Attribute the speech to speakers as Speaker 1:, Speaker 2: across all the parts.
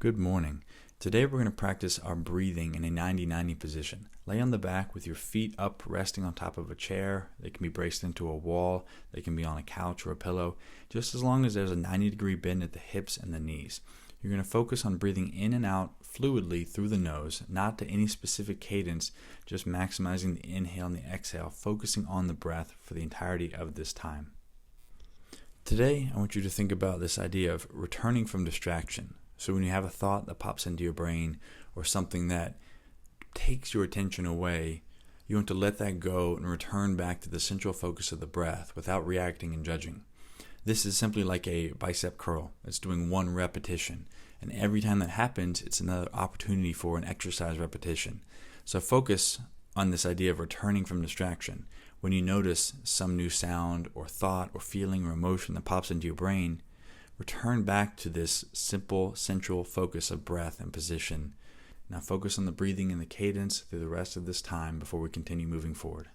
Speaker 1: Good morning. Today we're going to practice our breathing in a 90-90 position. Lay on the back with your feet up resting on top of a chair. They can be braced into a wall. They can be on a couch or a pillow, just as long as there's a 90-degree bend at the hips and the knees. You're going to focus on breathing in and out fluidly through the nose, not to any specific cadence, just maximizing the inhale and the exhale, focusing on the breath for the entirety of this time. Today, I want you to think about this idea of returning from distraction. So when you have a thought that pops into your brain or something that takes your attention away, you want to let that go and return back to the central focus of the breath without reacting and judging. This is simply like a bicep curl. It's doing one repetition. And every time that happens, it's another opportunity for an exercise repetition. So focus on this idea of returning from distraction. When you notice some new sound or thought or feeling or emotion that pops into your brain, return back to this simple central focus of breath and position. Now focus on the breathing and the cadence through the rest of this time before we continue moving forward.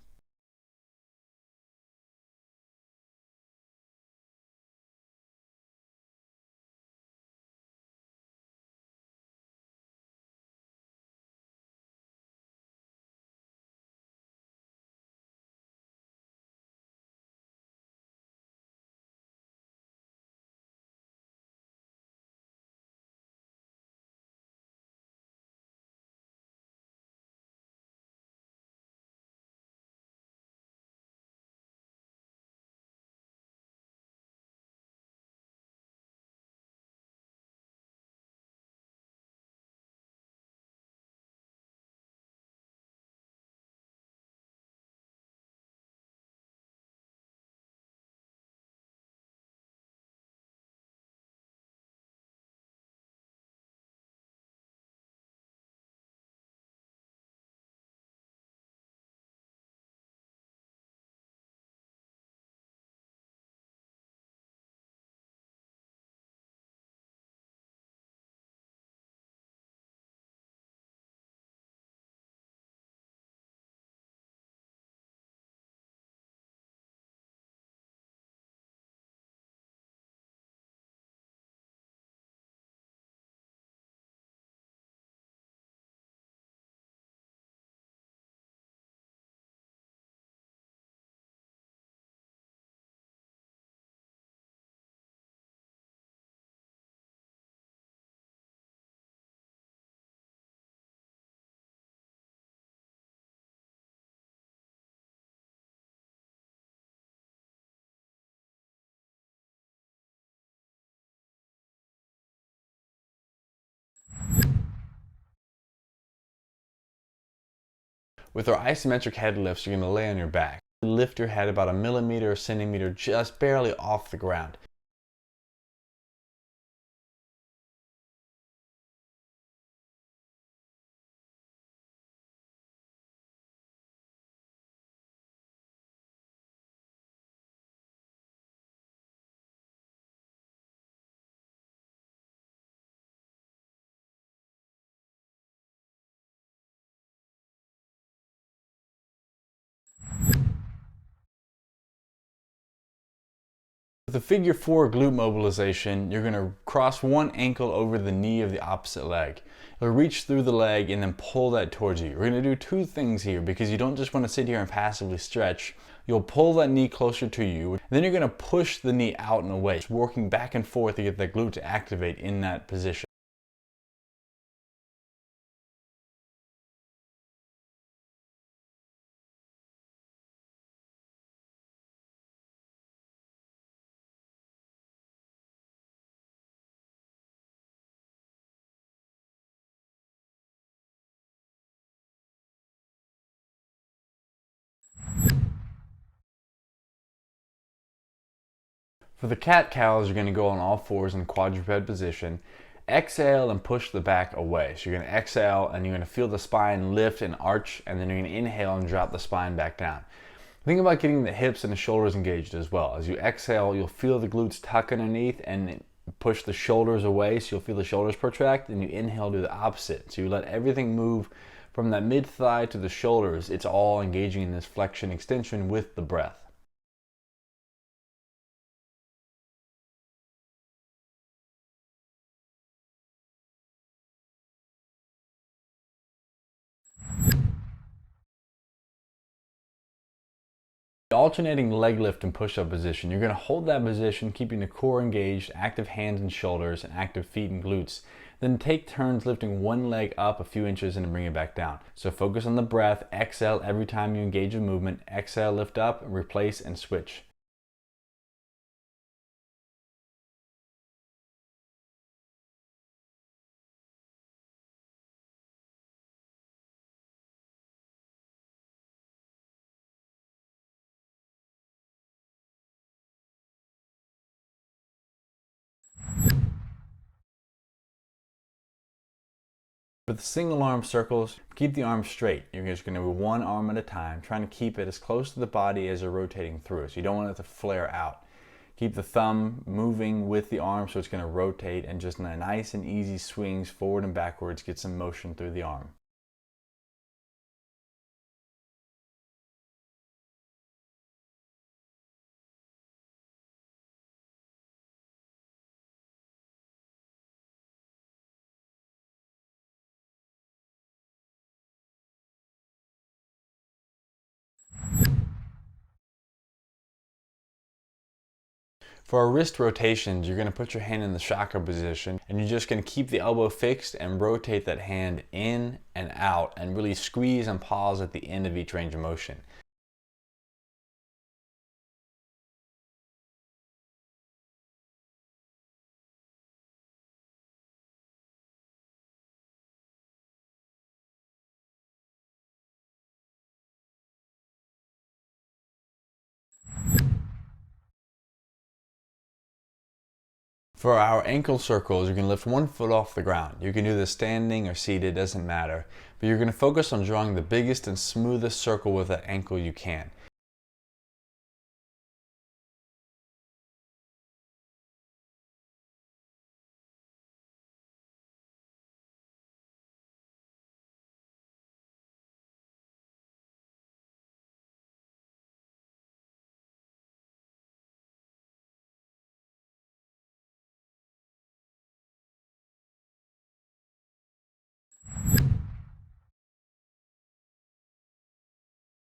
Speaker 2: With our isometric head lifts, you're going to lay on your back. Lift your head about a millimeter or centimeter, just barely off the ground. With the figure 4 glute mobilization, you're going to cross one ankle over the knee of the opposite leg. You'll reach through the leg and then pull that towards you. We're going to do two things here because you don't just want to sit here and passively stretch. You'll pull that knee closer to you. Then you're going to push the knee out and away, working back and forth to get the glute to activate in that position. For the cat-cows, you're going to go on all fours in quadruped position. Exhale and push the back away. So you're going to exhale and you're going to feel the spine lift and arch, and then you're going to inhale and drop the spine back down. Think about getting the hips and the shoulders engaged as well. As you exhale, you'll feel the glutes tuck underneath and push the shoulders away, so you'll feel the shoulders protract, and you inhale, do the opposite. So you let everything move from that mid-thigh to the shoulders. It's all engaging in this flexion extension with the breath. Alternating leg lift and push-up position. You're going to hold that position, keeping the core engaged, active hands and shoulders, and active feet and glutes. Then take turns lifting one leg up a few inches and bring it back down. So focus on the breath, exhale every time you engage in movement, exhale, lift up, replace, and switch. For the single arm circles, keep the arms straight. You're just going to do one arm at a time, trying to keep it as close to the body as you're rotating through it. So you don't want it to flare out. Keep the thumb moving with the arm so it's going to rotate, and just nice and easy swings forward and backwards, get some motion through the arm. For our wrist rotations, you're going to put your hand in the SHAKKA position, and you're just going to keep the elbow fixed and rotate that hand in and out, and really squeeze and pause at the end of each range of motion. For our ankle circles, you're going to lift one foot off the ground. You can do this standing or seated, doesn't matter. But you're going to focus on drawing the biggest and smoothest circle with that ankle you can.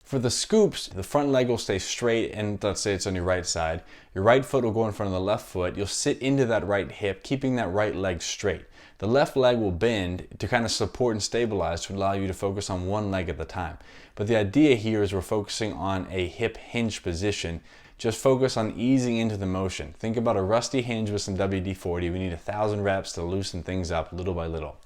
Speaker 2: For the scoops, the front leg will stay straight, and let's say it's on your right side. Your right foot will go in front of the left foot. You'll sit into that right hip, keeping that right leg straight. The left leg will bend to kind of support and stabilize to allow you to focus on one leg at the time. But the idea here is we're focusing on a hip hinge position. Just focus on easing into the motion. Think about a rusty hinge with some WD-40. We need 1,000 reps to loosen things up little by little.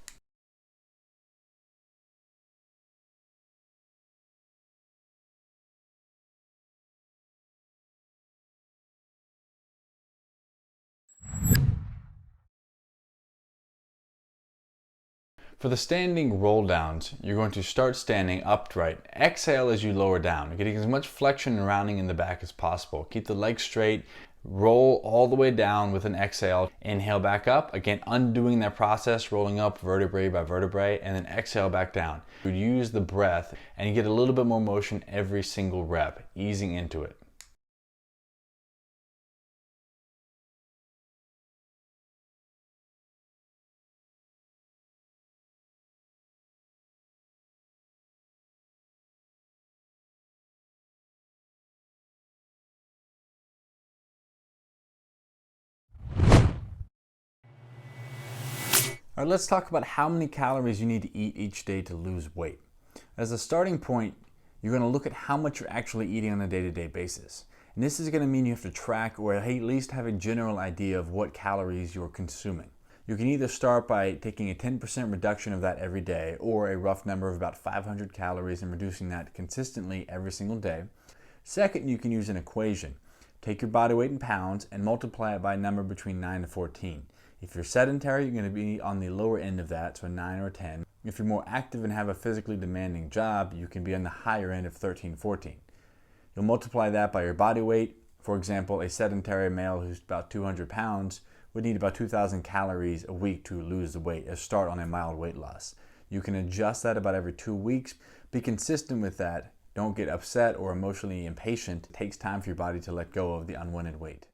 Speaker 2: For the standing roll downs, you're going to start standing upright. Exhale as you lower down, getting as much flexion and rounding in the back as possible. Keep the legs straight, roll all the way down with an exhale. Inhale back up, again undoing that process, rolling up vertebrae by vertebrae, and then exhale back down. You use the breath and you get a little bit more motion every single rep, easing into it. All right, let's talk about how many calories you need to eat each day to lose weight. As a starting point, you're going to look at how much you're actually eating on a day-to-day basis. And this is going to mean you have to track or at least have a general idea of what calories you're consuming. You can either start by taking a 10% reduction of that every day, or a rough number of about 500 calories and reducing that consistently every single day. Second, you can use an equation. Take your body weight in pounds and multiply it by a number between 9 to 14. If you're sedentary, you're going to be on the lower end of that, so 9 or 10. If you're more active and have a physically demanding job, you can be on the higher end of 13, 14. You'll multiply that by your body weight. For example, a sedentary male who's about 200 pounds would need about 2,000 calories a week to lose the weight, or start on a mild weight loss. You can adjust that about every 2 weeks. Be consistent with that. Don't get upset or emotionally impatient. It takes time for your body to let go of the unwanted weight.